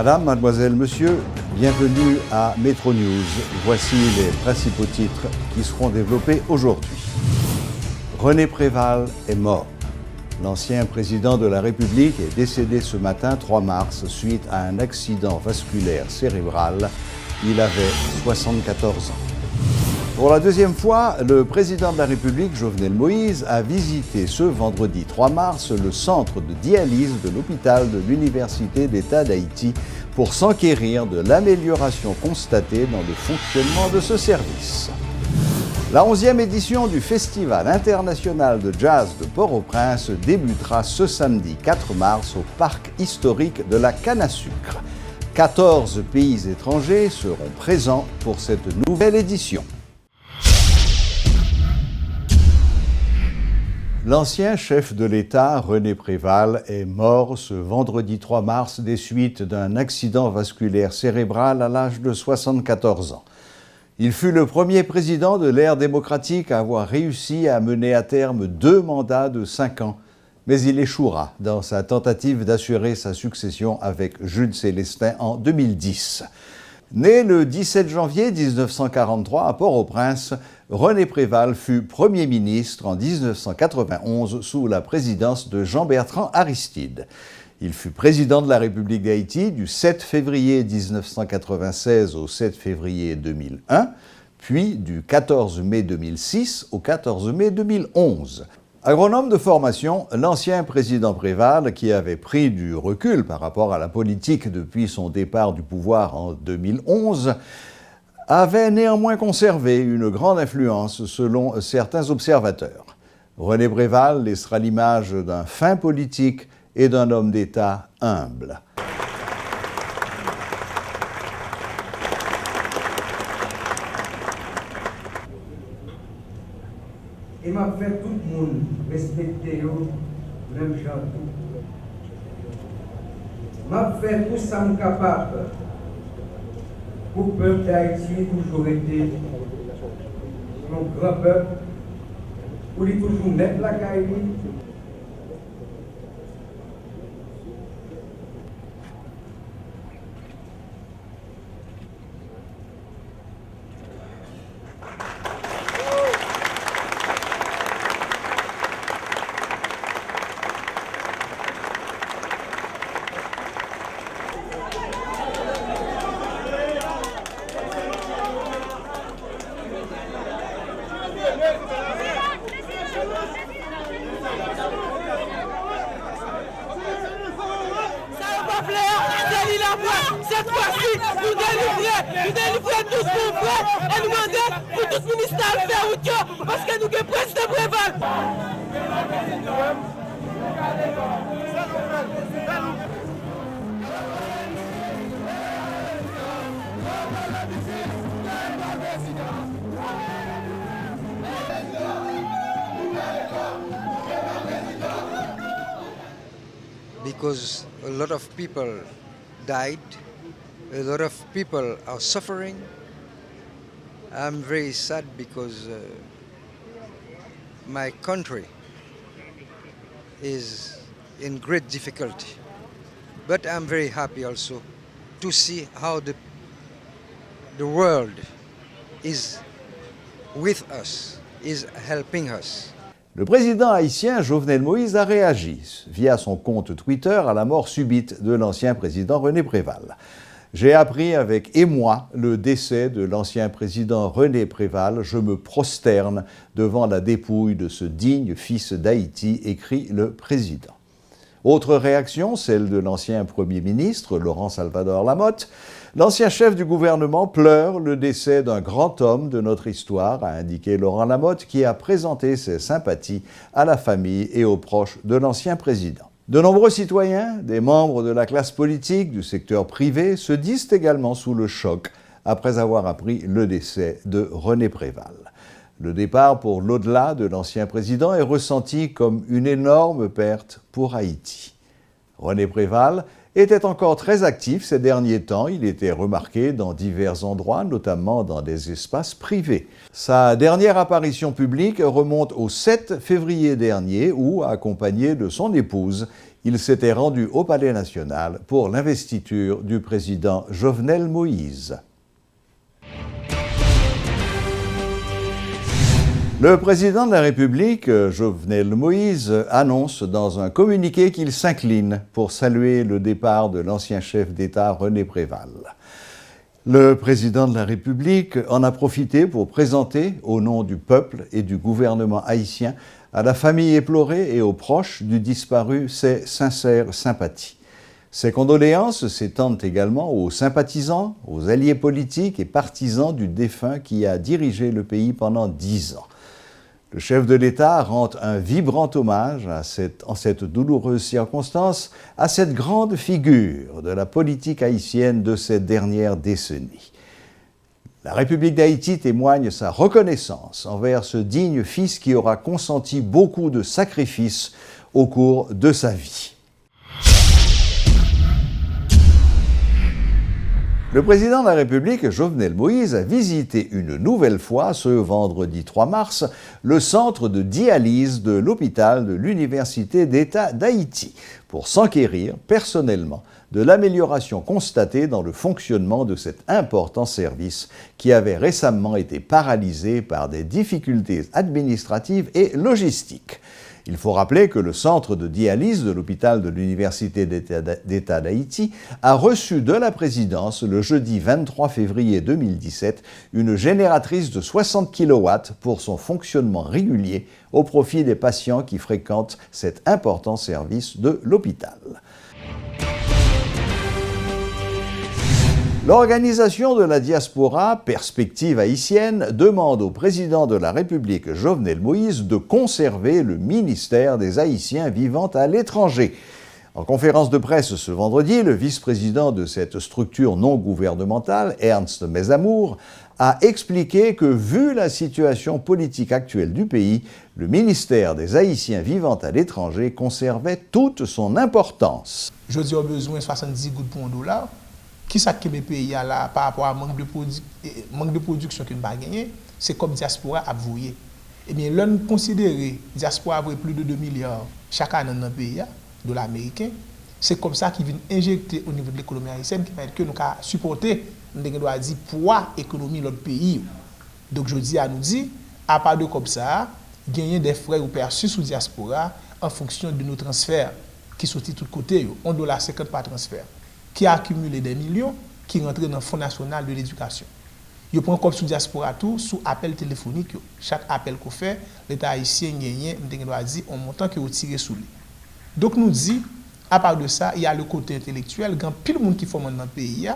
Madame, mademoiselle, monsieur, bienvenue à Metro News. Voici les principaux titres qui seront développés aujourd'hui. René Préval est mort. L'ancien président de la République est décédé ce matin 3 mars suite à un accident vasculaire cérébral. Il avait 74 ans. Pour la deuxième fois, le président de la République, Jovenel Moïse, a visité ce vendredi 3 mars le centre de dialyse de l'hôpital de l'Université d'État d'Haïti pour s'enquérir de l'amélioration constatée dans le fonctionnement de ce service. La 11e édition du Festival international de jazz de Port-au-Prince débutera ce samedi 4 mars au parc historique de la Canne à Sucre. 14 pays étrangers seront présents pour cette nouvelle édition. L'ancien chef de l'État, René Préval, est mort ce vendredi 3 mars des suites d'un accident vasculaire cérébral à l'âge de 74 ans. Il fut le premier président de l'ère démocratique à avoir réussi à mener à terme 2 mandats de 5 ans, mais il échouera dans sa tentative d'assurer sa succession avec Jules Célestin en 2010. Né le 17 janvier 1943 à Port-au-Prince, René Préval fut Premier ministre en 1991 sous la présidence de Jean-Bertrand Aristide. Il fut président de la République d'Haïti du 7 février 1996 au 7 février 2001, puis du 14 mai 2006 au 14 mai 2011. Agronome de formation, l'ancien président Préval, qui avait pris du recul par rapport à la politique depuis son départ du pouvoir en 2011, avait néanmoins conservé une grande influence selon certains observateurs. René Préval laissera l'image d'un fin politique et d'un homme d'État humble. Et m'a fait tout le monde respecter même genre. M'a fait tout ça capable pour le peuple d'Haïti toujours été un grand peuple, pour lui toujours mettre la caille. Cette fois-ci, nous délivrons tous pour vrai et nous demandons pour tout le ministère de faire route parce que nous sommes président Préval. Because a lot of people died, a lot of people are suffering. I'm very sad because my country is in great difficulty. But I'm very happy also to see how the world is with us, is helping us. Le président haïtien Jovenel Moïse a réagi via son compte Twitter à la mort subite de l'ancien président René Préval. J'ai appris avec émoi le décès de l'ancien président René Préval. Je me prosterne devant la dépouille de ce digne fils d'Haïti, écrit le président. Autre réaction, celle de l'ancien Premier ministre, Laurent Salvador Lamotte. L'ancien chef du gouvernement pleure le décès d'un grand homme de notre histoire, a indiqué Laurent Lamotte, qui a présenté ses sympathies à la famille et aux proches de l'ancien président. De nombreux citoyens, des membres de la classe politique, du secteur privé, se disent également sous le choc après avoir appris le décès de René Préval. Le départ pour l'au-delà de l'ancien président est ressenti comme une énorme perte pour Haïti. René Préval était encore très actif ces derniers temps. Il était remarqué dans divers endroits, notamment dans des espaces privés. Sa dernière apparition publique remonte au 7 février dernier où, accompagné de son épouse, il s'était rendu au Palais national pour l'investiture du président Jovenel Moïse. Le président de la République, Jovenel Moïse, annonce dans un communiqué qu'il s'incline pour saluer le départ de l'ancien chef d'État René Préval. Le président de la République en a profité pour présenter, au nom du peuple et du gouvernement haïtien, à la famille éplorée et aux proches du disparu ses sincères sympathies. Ces condoléances s'étendent également aux sympathisants, aux alliés politiques et partisans du défunt qui a dirigé le pays pendant 10 ans. Le chef de l'État rend un vibrant hommage en cette douloureuse circonstance à cette grande figure de la politique haïtienne de ces dernières décennies. La République d'Haïti témoigne sa reconnaissance envers ce digne fils qui aura consenti beaucoup de sacrifices au cours de sa vie. Le président de la République, Jovenel Moïse, a visité une nouvelle fois, ce vendredi 3 mars, le centre de dialyse de l'hôpital de l'Université d'État d'Haïti pour s'enquérir personnellement de l'amélioration constatée dans le fonctionnement de cet important service qui avait récemment été paralysé par des difficultés administratives et logistiques. Il faut rappeler que le centre de dialyse de l'hôpital de l'Université d'État d'Haïti a reçu de la présidence le jeudi 23 février 2017 une génératrice de 60 kW pour son fonctionnement régulier au profit des patients qui fréquentent cet important service de l'hôpital. L'organisation de la diaspora Perspective haïtienne demande au président de la République Jovenel Moïse de conserver le ministère des Haïtiens vivant à l'étranger. En conférence de presse ce vendredi, le vice-président de cette structure non gouvernementale, Ernst Mesamour, a expliqué que, vu la situation politique actuelle du pays, le ministère des Haïtiens vivant à l'étranger conservait toute son importance. Je dis au besoin 70 gouttes pour $1. Qui ça que les pays là par rapport à manque de production que nous pas gagné, c'est comme diaspora a voué. Eh bien, l'on considère diaspora avoir plus de 2 milliards chaque année dans le pays de l'américain, c'est comme ça qu'il vient injecter au niveau de l'économie haïtienne qui fait que nous avons supporté, nous doit dire poids économie de l'autre pays. Donc je dis à nous dire à part de comme ça, gagner des frais ou perçus sous diaspora en fonction de nos transferts qui sont de tous côtés, $1.50 par transfert, qui a accumulé des millions, qui rentrent dans le Fonds national de l'éducation. Ils prennent comme sous diaspora tout, sous appel téléphonique. Chaque appel qu'on fait, l'État haïtien gagne, doit dire un montant qui est tiré sous lui. Donc nous dit, à part de ça, il y a le côté intellectuel, il y a pile de monde qui forme dans le pays.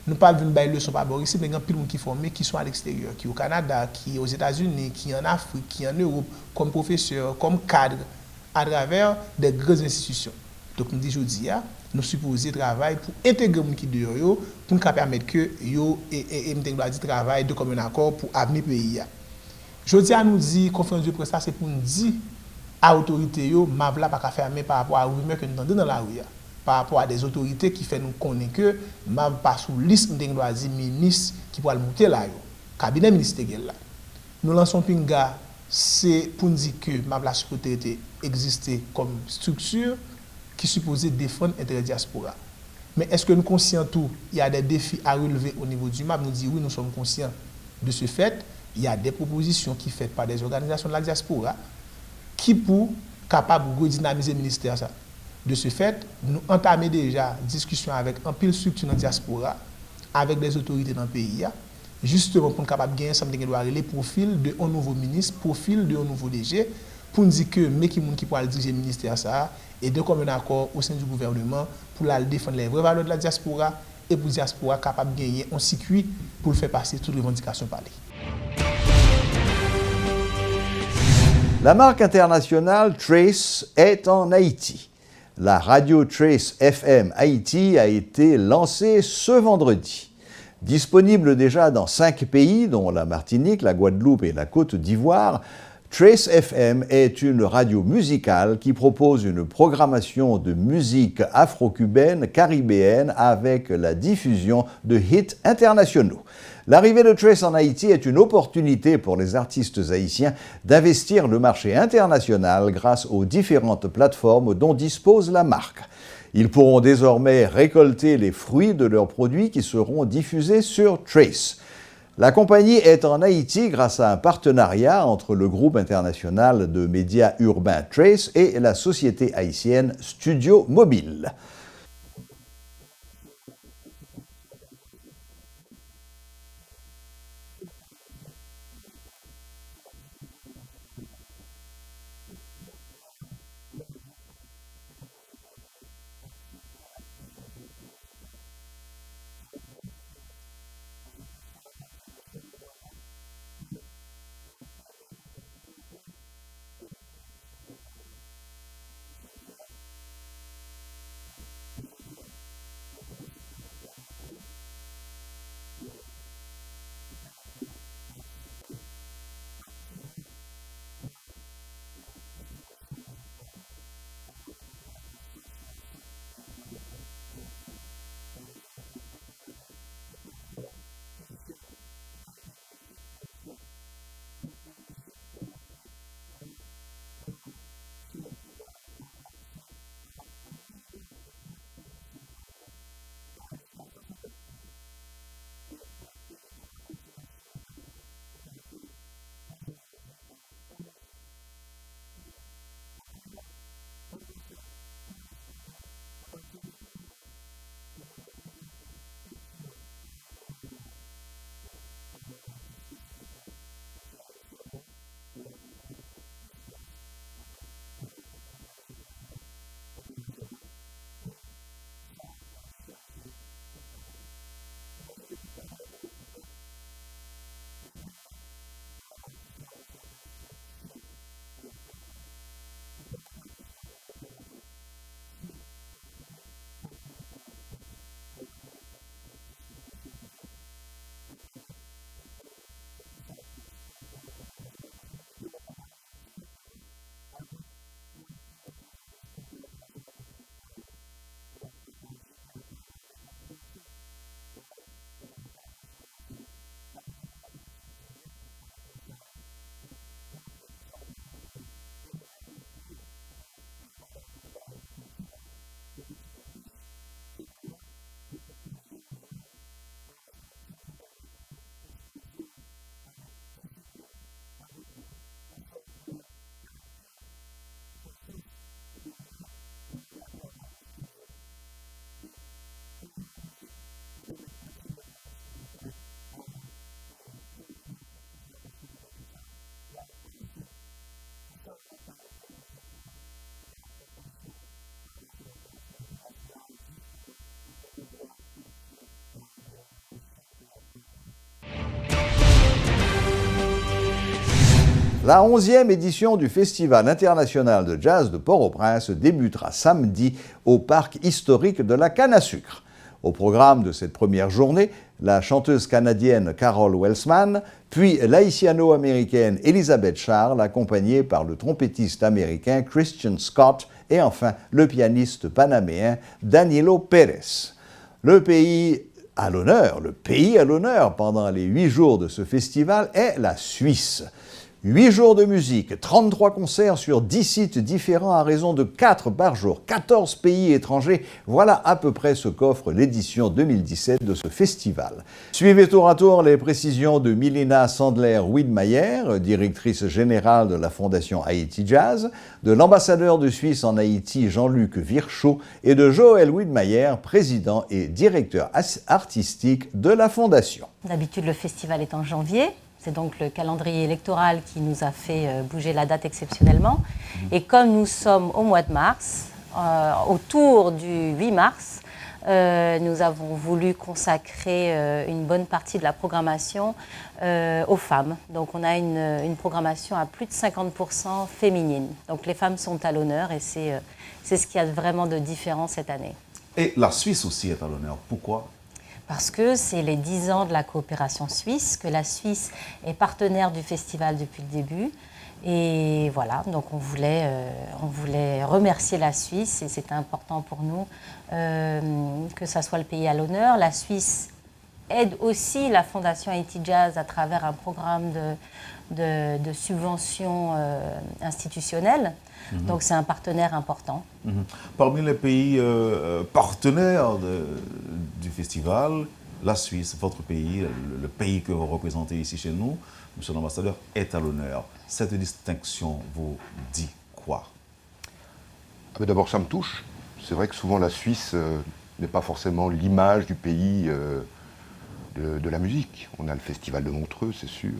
Nous ne parlons pas de leçons par ici, mais il y a pile de monde qui forment, qui sont à l'extérieur, qui au Canada, qui aux États-Unis, qui en Afrique, qui en Europe, comme professeurs, comme cadres, à travers des grandes institutions. Donc nous disons aujourd'hui, nous supposons travailler pour intégrer les gens qui dehors pour nous permettre que yo et travail de comme un accord pour avenir pays. Je dis à nous dire conférence de presse c'est pour nous dire à autorité yo mavla pas fermer par rapport à rumeur que nous entendons dans la rue par rapport à des autorités qui fait nous connaître que mav pas sous liste de ministre qui pour monter là yo cabinet ministériel là. Nous lançons pinga c'est pour nous dire que mavla supposé exister comme structure qui supposait défendre l'intérêt diaspora. Mais est-ce que nous sommes conscients tout? Il y a des défis à relever au niveau du MAP. Nous disons oui, nous sommes conscients de ce fait. Il y a des propositions qui sont faites par des organisations de la diaspora qui pour capable de redynamiser le ministère. Ça. De ce fait, nous entamons déjà discussion avec un pile structure dans la diaspora, avec des autorités dans le pays, justement pour capable de gagner les profils de un nouveau ministre, profil de un nouveau DG, pour nous dire que mais qui pourra diriger le ministère ça et de comme un accord au sein du gouvernement pour la défendre les vraies valeurs de la diaspora et pour la diaspora capable de gagner un circuit pour faire passer toutes les revendications parlées. La marque internationale Trace est en Haïti. La radio Trace FM Haïti a été lancée ce vendredi. Disponible déjà dans 5 pays, dont la Martinique, la Guadeloupe et la Côte d'Ivoire, Trace FM est une radio musicale qui propose une programmation de musique afro-cubaine, caribéenne avec la diffusion de hits internationaux. L'arrivée de Trace en Haïti est une opportunité pour les artistes haïtiens d'investir le marché international grâce aux différentes plateformes dont dispose la marque. Ils pourront désormais récolter les fruits de leurs produits qui seront diffusés sur Trace. La compagnie est en Haïti grâce à un partenariat entre le groupe international de médias urbains Trace et la société haïtienne Studio Mobile. La 11e édition du Festival international de jazz de Port-au-Prince débutera samedi au parc historique de la Canne à sucre. Au programme de cette première journée, la chanteuse canadienne Carol Welsman, puis l'haïtiano-américaine Elizabeth Charles, accompagnée par le trompettiste américain Christian Scott et enfin le pianiste panaméen Danilo Pérez. Le pays à l'honneur pendant les 8 jours de ce festival est la Suisse. 8 jours de musique, 33 concerts sur 10 sites différents à raison de 4 par jour, 14 pays étrangers, voilà à peu près ce qu'offre l'édition 2017 de ce festival. Suivez tour à tour les précisions de Milena Sandler-Widmayer, directrice générale de la Fondation Haïti Jazz, de l'ambassadeur de Suisse en Haïti Jean-Luc Virchaud et de Joël Widmayer, président et directeur artistique de la Fondation. D'habitude, le festival est en janvier. C'est donc le calendrier électoral qui nous a fait bouger la date exceptionnellement. Et comme nous sommes au mois de mars, autour du 8 mars, nous avons voulu consacrer une bonne partie de la programmation aux femmes. Donc on a une programmation à plus de 50% féminine. Donc les femmes sont à l'honneur et c'est ce qu'il y a vraiment de différent cette année. Et la Suisse aussi est à l'honneur. Pourquoi ? Parce que c'est les 10 ans de la coopération suisse, que la Suisse est partenaire du festival depuis le début Et voilà, donc on voulait remercier la Suisse et c'était important pour nous que ça soit le pays à l'honneur. La Suisse aide aussi la Fondation Haïti Jazz à travers un programme de subvention institutionnelle. Donc c'est un partenaire important. Parmi les pays partenaires du festival, la Suisse, votre pays, le pays que vous représentez ici chez nous, Monsieur l'ambassadeur, est à l'honneur. Cette distinction vous dit quoi? D'abord, ça me touche. C'est vrai que souvent la Suisse n'est pas forcément l'image du pays de la musique. On a le festival de Montreux, c'est sûr.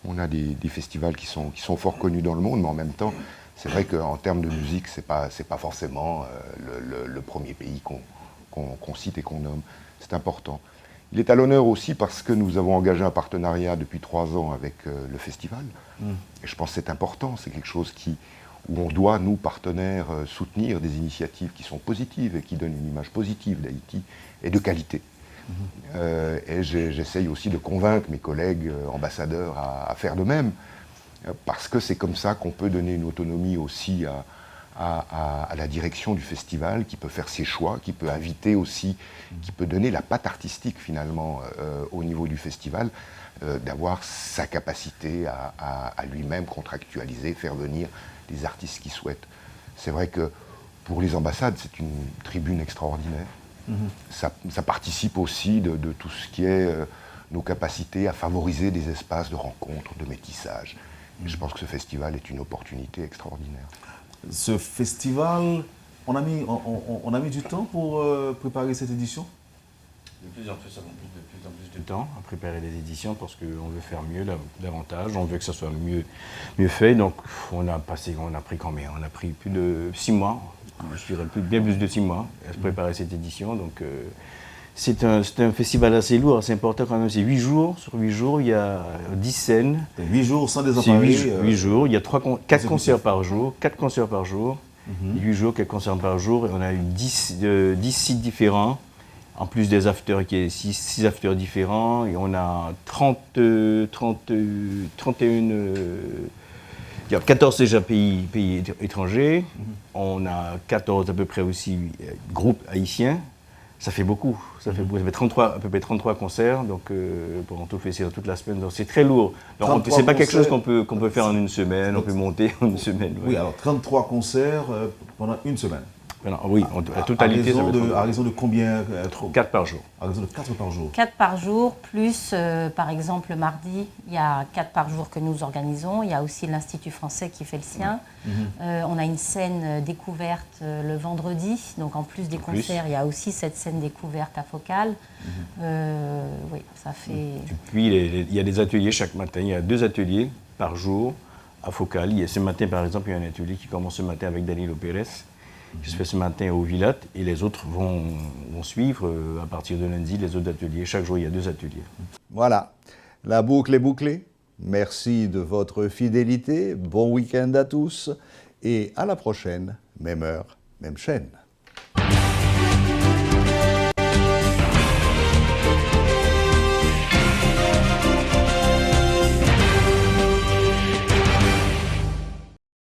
On a des festivals qui sont fort connus dans le monde, mais en même temps, c'est vrai qu'en termes de musique, c'est pas forcément le premier pays qu'on cite et qu'on nomme. C'est important. Il est à l'honneur aussi parce que nous avons engagé un partenariat depuis 3 ans avec le festival. Et je pense que c'est important, c'est quelque chose où on doit, nous, partenaires, soutenir des initiatives qui sont positives et qui donnent une image positive d'Haïti et de qualité. Et j'essaye aussi de convaincre mes collègues ambassadeurs à faire de même, parce que c'est comme ça qu'on peut donner une autonomie aussi à la direction du festival, qui peut faire ses choix, qui peut inviter aussi, qui peut donner la patte artistique finalement au niveau du festival, d'avoir sa capacité à lui-même contractualiser, faire venir les artistes qu'il souhaite. C'est vrai que pour les ambassades, c'est une tribune extraordinaire. Ça participe aussi de tout ce qui est nos capacités à favoriser des espaces de rencontre, de métissage. Et je pense que ce festival est une opportunité extraordinaire. Ce festival, on a mis du temps pour préparer cette édition? De plus en plus de temps à préparer les éditions parce qu'on veut faire mieux, davantage, on veut que ça soit mieux fait. Donc on a pris combien? On a pris plus de 6 mois, je dirais bien plus de 6 mois à préparer cette édition. Donc c'est un festival assez lourd, assez important quand même. C'est 8 jours. Sur 8 jours, il y a 10 scènes. 8 jours sans des appareils. 8 jours, il y a 4 concerts par jour. 4 concerts par jour. 8 jours, 4 concerts par jour. Et on a eu 10 sites différents. En plus des afters, qui est 6 afters différents. Et on a 14 déjà pays étrangers. On a 14 à peu près aussi groupes haïtiens. Ça fait beaucoup. Ça fait à peu près 33 concerts donc, pendant tout le festival, toute la semaine. Donc c'est très lourd. Donc c'est pas quelque chose qu'on peut faire en une semaine, on peut monter en une semaine. Oui, alors 33 concerts pendant une semaine. Oui, la totalité. À raison de combien? 4 par jour. À raison de 4 par jour. 4 par jour, plus par exemple le mardi, il y a 4 par jour que nous organisons. Il y a aussi l'Institut français qui fait le sien. On a une scène découverte le vendredi. Donc en plus des concerts, il y a aussi cette scène découverte à Focal. Oui, ça fait... Puis il y a des ateliers chaque matin. Il y a 2 ateliers par jour à Focal. Ce matin, par exemple, il y a un atelier qui commence ce matin avec Danilo Pérez, qui se fait ce matin au Villat, et les autres vont suivre à partir de lundi les autres ateliers. Chaque jour, il y a 2 ateliers. Voilà, la boucle est bouclée. Merci de votre fidélité. Bon week-end à tous et à la prochaine, même heure, même chaîne.